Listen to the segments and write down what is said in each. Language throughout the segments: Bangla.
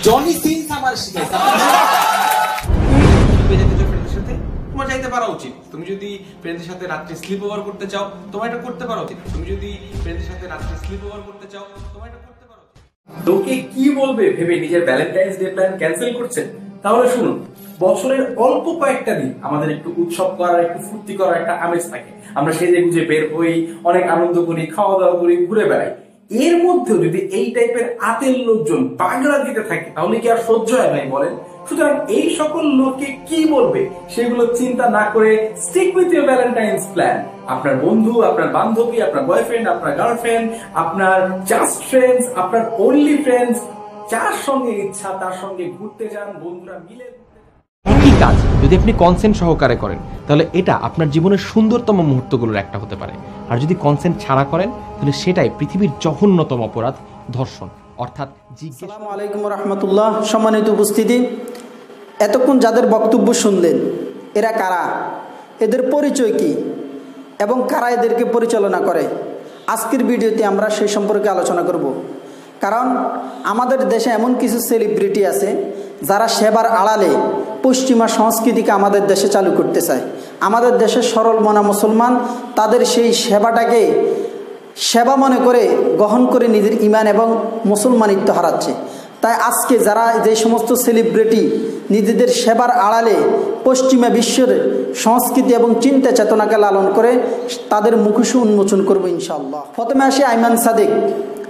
জনি সিনস আমার শিখাইছে। তোমার যাইতে পারা উচিত। তুমি যদি ফ্রেন্ডের সাথে রাত্রে স্লিপ ওভার করতে চাও, তোমার এটা করতে পারা উচিত। তুমি যদি ফ্রেন্ডের সাথে রাত্রে স্লিপ ওভার করতে চাও, তোমার এটা করতে পারা উচিত। লোকে কি বলবে ভেবে নিজের ভ্যালেন্টাইন্স ডে প্ল্যান ক্যান্সেল করছেন? তাহলে শুনুন, বছরের অল্প কয়েকটা দিন আমাদের একটু উৎসব করার, একটু ফুর্তি করার একটা আমেজ থাকে। আমরা সেজে গুজে বের হই, অনেক আনন্দ করি, খাওয়া দাওয়া করি, ঘুরে বেড়াই। এর মধ্যেও যদি এই টাইপের আতেল লোকজন বাগড়া দিতে থাকে তাহলে কি আর সহ্য হয় ভাই বলেন? সুতরাং এই সকল লোককে কি বলবে সেগুলো চিন্তা না করে stick with your Valentine's plan. আপনার বন্ধু, আপনার বান্ধবী, আপনার বয়ফ্রেন্ড, আপনার গার্লফ্রেন্ড, আপনার জাস্ট ফ্রেন্ডস, আপনার অনলি ফ্রেন্ডস, যার সঙ্গে ইচ্ছা তার সঙ্গে ঘুরতে যান, বন্ধুরা মিলে। একই কাজ যদি আপনি কনসেন্ট সহকারে করেন তাহলে এটা আপনার জীবনের সুন্দরতম মুহূর্তগুলোর একটা হতে পারে। আর যদি কনসেন্ট ছাড়া করেন তাহলে সেটাই পৃথিবীর জঘন্যতম অপরাধ, ধর্ষণ। অর্থাৎ আসসালামু আলাইকুম রহমতুল্লাহ। সম্মানিত উপস্থিতি, এতক্ষণ যাদের বক্তব্য শুনলেন এরা কারা, এদের পরিচয় কি এবং কারা এদেরকে পরিচালনা করে, আজকের ভিডিওতে আমরা সেই সম্পর্কে আলোচনা করব। কারণ আমাদের দেশে এমন কিছু সেলিব্রিটি আছে যারা সেবার আড়ালে পশ্চিমা সংস্কৃতিকে আমাদের দেশে চালু করতে চায়। আমাদের দেশের সরল মনা মুসলমান তাদের সেই সেবাটাকে সেবা মনে করে গ্রহণ করে নিজের ঈমান এবং মুসলমানিত্ব হারাচ্ছে। তাই আজকে যারা যে সমস্ত সেলিব্রিটি নিজেদের সেবার আড়ালে পশ্চিমা বিশ্বের সংস্কৃতি এবং চিন্তা চেতনাকে লালন করে তাদের মুখোশ উন্মোচন করবো ইনশাআল্লাহ। প্রথমে আসি আইমান সাদিক।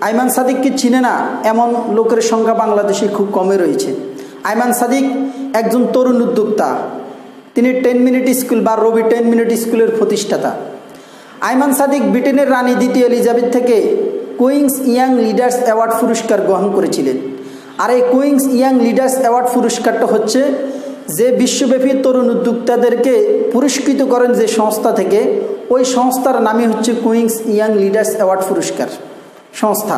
আইমান সাদিককে চিনে না এমন লোকের সংখ্যা বাংলাদেশে খুব কমে রয়েছে। আইমান সাদিক একজন তরুণ উদ্যোক্তা। তিনি 10 মিনিট স্কুল বা রবি 10 মিনিট স্কুলের প্রতিষ্ঠাতা। আইমান সাদিক ব্রিটেনের রানী দ্বিতীয় এলিজাবেথ থেকে কুইন্স ইয়াং লিডার্স অ্যাওয়ার্ড পুরস্কার গ্রহণ করেছিলেন। আর এই কুইন্স ইয়াং লিডার্স অ্যাওয়ার্ড পুরস্কারটা হচ্ছে যে বিশ্বব্যাপী তরুণ উদ্যোক্তাদেরকে পুরস্কৃত করেন যে সংস্থা থেকে, ওই সংস্থার নামই হচ্ছে কুইন্স ইয়াং লিডার্স অ্যাওয়ার্ড পুরস্কার সংস্থা।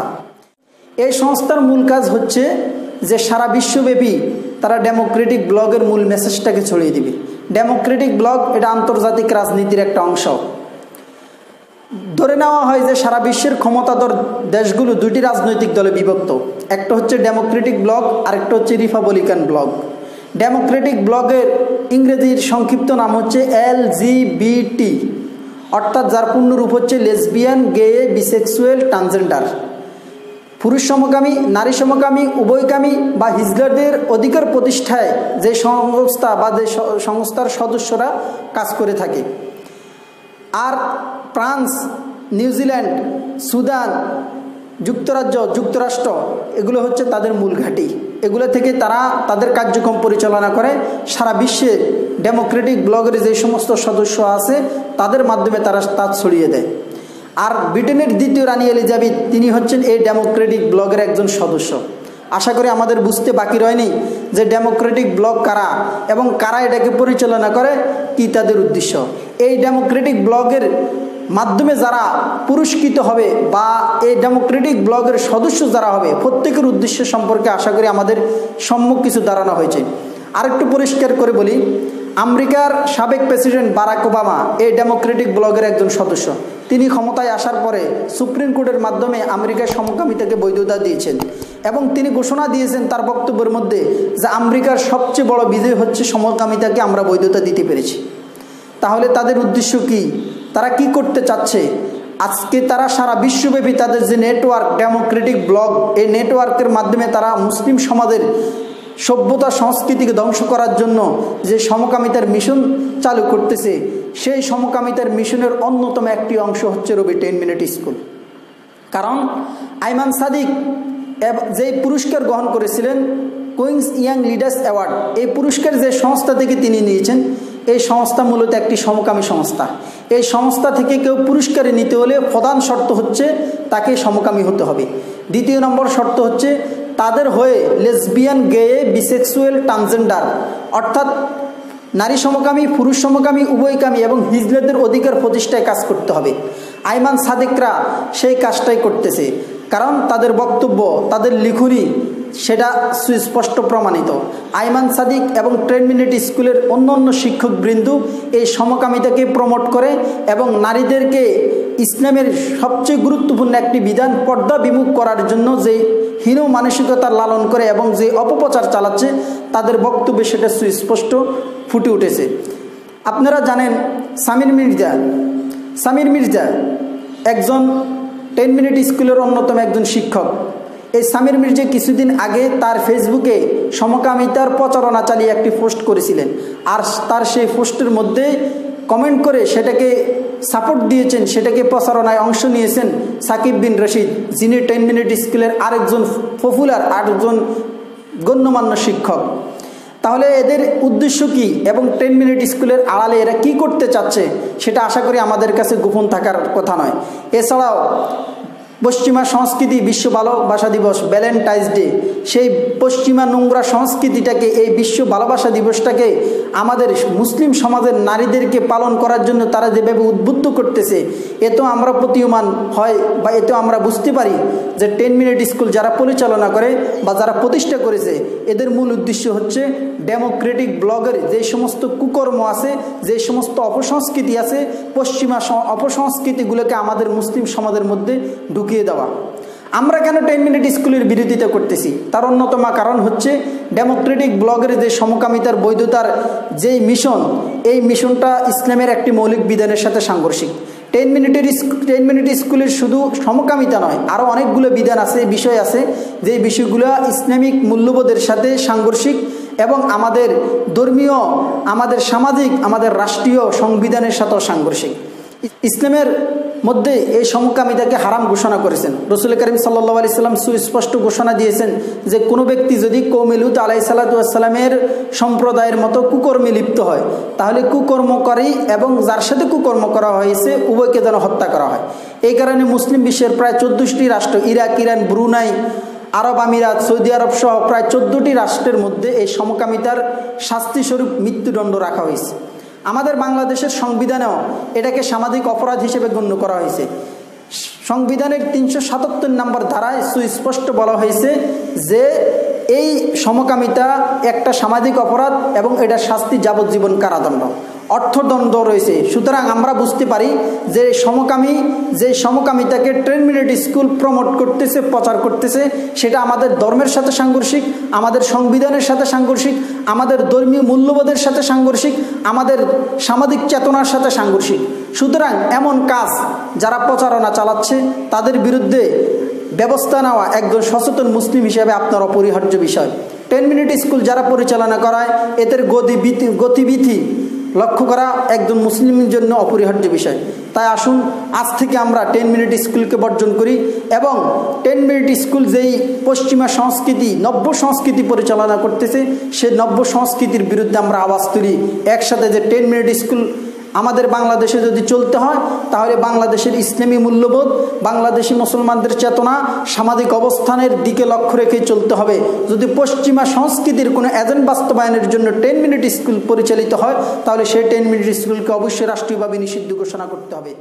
এই সংস্থার মূল কাজ হচ্ছে যে সারা বিশ্বব্যাপী তারা ডেমোক্রেটিক ব্লগের মূল মেসেজটাকে ছড়িয়ে দিবে। ডেমোক্রেটিক ব্লগ এটা আন্তর্জাতিক রাজনীতির একটা অংশ। ধরে নেওয়া হয় যে সারা বিশ্বের ক্ষমতাধর দেশগুলো দুটি রাজনৈতিক দলে বিভক্ত, একটা হচ্ছে ডেমোক্রেটিক ব্লগ আর একটা হচ্ছে রিপাবলিকান ব্লগ। ডেমোক্রেটিক ব্লগের ইংরেজির সংক্ষিপ্ত নাম হচ্ছে LGBT, অর্থাৎ যার পূর্ণরূপ হচ্ছে লেসবিয়ান, গে, বিসেক্সুয়াল, ট্রান্সজেন্ডার। পুরুষ সমকামী, নারী সমকামী, উভয়কামী বা হিজলারদের অধিকার প্রতিষ্ঠায় যে সংস্থা বা যে সংস্থার সদস্যরা কাজ করে থাকে। আর ফ্রান্স, নিউজিল্যান্ড, সুদান, যুক্তরাজ্য, যুক্তরাষ্ট্র এগুলো হচ্ছে তাদের মূল ঘাঁটি। এগুলো থেকে তারা তাদের কার্যক্রম পরিচালনা করে। সারা বিশ্বে ডেমোক্রেটিক ব্লগের যে সমস্ত সদস্য আছে তাদের মাধ্যমে তারা তা ছড়িয়ে দেয়। আর ব্রিটেনের দ্বিতীয় রানী এলিজাবেথ তিনি হচ্ছেন এই ডেমোক্রেটিক ব্লগের একজন সদস্য। আশা করি আমাদের বুঝতে বাকি রয়নি যে ডেমোক্রেটিক ব্লগ কারা এবং কারা এটাকে পরিচালনা করে, কি তাদের উদ্দেশ্য। এই ডেমোক্রেটিক ব্লগের মাধ্যমে যারা পুরস্কৃত হবে বা এই ডেমোক্রেটিক ব্লগের সদস্য যারা হবে প্রত্যেকের উদ্দেশ্য সম্পর্কে আশা করি আমাদের সম্মুখ কিছু ধারণা হয়েছে। আরেকটু পরিষ্কার করে বলি, আমেরিকার সাবেক প্রেসিডেন্ট বারাক ওবামা এই ডেমোক্রেটিক ব্লগের একজন সদস্য। তিনি ক্ষমতায় আসার পরে সুপ্রিম কোর্টের মাধ্যমে আমেরিকার সমকামিতাকে বৈধতা দিয়েছেন এবং তিনি ঘোষণা দিয়েছেন তার বক্তব্যের মধ্যে যে আমেরিকার সবচেয়ে বড় বিজয় হচ্ছে সমকামিতাকে আমরা বৈধতা দিতে পেরেছি। তাহলে তাদের উদ্দেশ্য কি, তারা কি করতে চাচ্ছে? আজকে তারা সারা বিশ্বব্যাপী তাদের যে নেটওয়ার্ক ডেমোক্রেটিক ব্লগ, এই নেটওয়ার্কের মাধ্যমে তারা মুসলিম সমাজের সভ্যতা সংস্কৃতিকে ধ্বংস করার জন্য যে সমকামিতার মিশন চালু করতেছে, সেই সমকামিতার মিশনের অন্যতম একটি অংশ হচ্ছে রবি 10 মিনিট স্কুল। কারণ আইমান সাদিক যে পুরস্কার গ্রহণ করেছিলেন কুইন্স ইয়াং লিডার্স অ্যাওয়ার্ড, এই পুরস্কার যে সংস্থা থেকে তিনি নিয়েছেন, এই সংস্থা মূলত একটি সমকামী সংস্থা। এই সংস্থা থেকে কেউ পুরস্কারে নিতে হলে প্রধান শর্ত হচ্ছে তাকে সমকামী হতে হবে। দ্বিতীয় নম্বর শর্ত হচ্ছে তাদের হয়ে লেসবিয়ান, গে, বিসেক্সুয়াল, ট্রান্সজেন্ডার অর্থাৎ নারী সমকামী, পুরুষ সমকামী, উভয়কামী এবং হিজলারদের অধিকার প্রতিষ্ঠায় কাজ করতে হবে। আইমান সাদিকরা সেই কাজটাই করতেছে, কারণ তাদের বক্তব্য, তাদের লিখনি সেটা সুস্পষ্ট প্রমাণিত। আইমান সাদিক এবং 10 মিনিট স্কুলের অন্য অন্য শিক্ষকবৃন্দ এই সমকামিতাকে প্রমোট করে এবং নারীদেরকে ইসলামের সবচেয়ে গুরুত্বপূর্ণ একটি বিধান পর্দা বিমুখ করার জন্য যে হীন মানসিকতা লালন করে এবং যে অপপ্রচার চালাচ্ছে তাদের বক্তব্যে সেটা সুস্পষ্ট ফুটে উঠেছে। আপনারা জানেন সামির মির্জা একজন 10 মিনিট স্কুলের অন্যতম একজন শিক্ষক। এই সামির মির্জা কিছুদিন আগে তার ফেসবুকে সমকামিতার প্রচারণা চালিয়ে একটি পোস্ট করেছিলেন, আর তার সেই পোস্টের মধ্যে কমেন্ট করে সেটাকে সাপোর্ট দিয়েছেন, সেটাকে প্রচারণায় অংশ নিয়েছেন সাকিব বিন রশিদ, যিনি 10 মিনিট স্কুলের আরেকজন পপুলার আরেকজন গণ্যমান্য শিক্ষক। তাহলে এদের উদ্দেশ্য কি এবং 10 মিনিট স্কুলের আড়ালে এরা কি করতে চাচ্ছে সেটা আশা করি আমাদের কাছে গোপন থাকার কথা নয়। এছাড়াও পশ্চিমা সংস্কৃতি, বিশ্ব ভালোবাসা দিবস, ভ্যালেন্টাইন্স ডে, সেই পশ্চিমা নোংরা সংস্কৃতিটাকে, এই বিশ্ব ভালোবাসা দিবসটাকে আমাদের মুসলিম সমাজের নারীদেরকে পালন করার জন্য তারা যেভাবে উদ্বুদ্ধ করতেছে, এতেও আমরা প্রতীয়মান হয় বা এতেও আমরা বুঝতে পারি যে 10 মিনিট স্কুল যারা পরিচালনা করে বা যারা প্রতিষ্ঠা করেছে এদের মূল উদ্দেশ্য হচ্ছে ডেমোক্রেটিক ব্লগের যে সমস্ত কুকর্ম আছে, যে সমস্ত অপসংস্কৃতি আছে, পশ্চিমা অপসংস্কৃতিগুলোকে আমাদের মুসলিম সমাজের মধ্যে ঢুকিয়ে দেওয়া। আমরা কেন 10 মিনিট স্কুলের বিরোধিতা করতেছি? তার অন্যতম কারণ হচ্ছে ডেমোক্রেটিক ব্লগের যে সমকামিতার বৈধতার যেই মিশন, এই মিশনটা ইসলামের একটি মৌলিক বিধানের সাথে সাংঘর্ষিক। 10 মিনিট স্কুলের শুধু সমকামিতা নয়, আরও অনেকগুলো বিধান আছে, বিষয় আছে, যে বিষয়গুলো ইসলামিক মূল্যবোধের সাথে সাংঘর্ষিক এবং আমাদের ধর্মীয়, আমাদের সামাজিক, আমাদের রাষ্ট্রীয় সংবিধানের সাথেও সাংঘর্ষিক। ইসলামের মধ্যে এই সমকামিতাকে হারাম ঘোষণা করেছেন। রাসূল করিম সাল্লাল্লাহু আলাইহি সাল্লাম সুস্পষ্ট ঘোষণা দিয়েছেন যে কোনো ব্যক্তি যদি কওমে লূত আলাইহিসসালাতু ওয়াসসালামের সম্প্রদায়ের মতো কুকর্মে লিপ্ত হয় তাহলে কুকর্মকারী এবং যার সাথে কুকর্ম করা হয়েছে উভয়কে যেন হত্যা করা হয়। এই কারণে মুসলিম বিশ্বের প্রায় 14টি রাষ্ট্র, ইরাক, ইরান, ব্রুনাই, আরব আমিরাত, সৌদি আরব সহ প্রায় 14টি রাষ্ট্রের মধ্যে এই সমকামিতার শাস্তিস্বরূপ মৃত্যুদণ্ড রাখা হয়েছে। আমাদের বাংলাদেশের সংবিধানেও এটাকে সামাজিক অপরাধ হিসেবে গণ্য করা হয়েছে। সংবিধানের 377 নম্বর ধারায় সুস্পষ্ট বলা হয়েছে যে এই সমকামিতা একটা সামাজিক অপরাধ এবং এটার শাস্তি যাবজ্জীবন কারাদণ্ড, অর্থদণ্ড রয়েছে। সুতরাং আমরা বুঝতে পারি যে সমকামিতাকে 10 মিনিট স্কুল প্রমোট করতেছে, প্রচার করতেছে, সেটা আমাদের ধর্মের সাথে সাংঘর্ষিক, আমাদের সংবিধানের সাথে সাংঘর্ষিক, আমাদের ধর্মীয় মূল্যবোধের সাথে সাংঘর্ষিক, আমাদের সামাজিক চেতনার সাথে সাংঘর্ষিক। সুতরাং এমন কাজ যারা প্রচারণা চালাচ্ছে তাদের বিরুদ্ধে ব্যবস্থা নেওয়া একজন সচেতন মুসলিম হিসেবে আপনার অপরিহার্য বিষয়। 10 মিনিট স্কুল যারা পরিচালনা করায় এদের গতিবিধি লক্ষ্য করা একজন মুসলিমের জন্য অপরিহার্য বিষয়। তাই আসুন আজ থেকে আমরা 10 মিনিট স্কুলকে বর্জন করি এবং 10 মিনিট স্কুল যেই পশ্চিমা সংস্কৃতি, নব্য সংস্কৃতি পরিচালনা করতেছে, সেই নব্য সংস্কৃতির বিরুদ্ধে আমরা আওয়াজ তুলি একসাথে, যে 10 মিনিট স্কুল আমাদের বাংলাদেশে যদি চলতে হয় তাহলে বাংলাদেশের ইসলামী মূল্যবোধ, বাংলাদেশি মুসলমানদের চেতনা, সামাজিক অবস্থানের দিকে লক্ষ্য রেখে চলতে হবে। যদি পশ্চিমা সংস্কৃতির কোনো এজেন্ট বাস্তবায়নের জন্য 10 মিনিট স্কুল পরিচালিত হয় তাহলে সেই 10 মিনিট স্কুলকে অবশ্যই রাষ্ট্রীয়ভাবে নিষিদ্ধ ঘোষণা করতে হবে।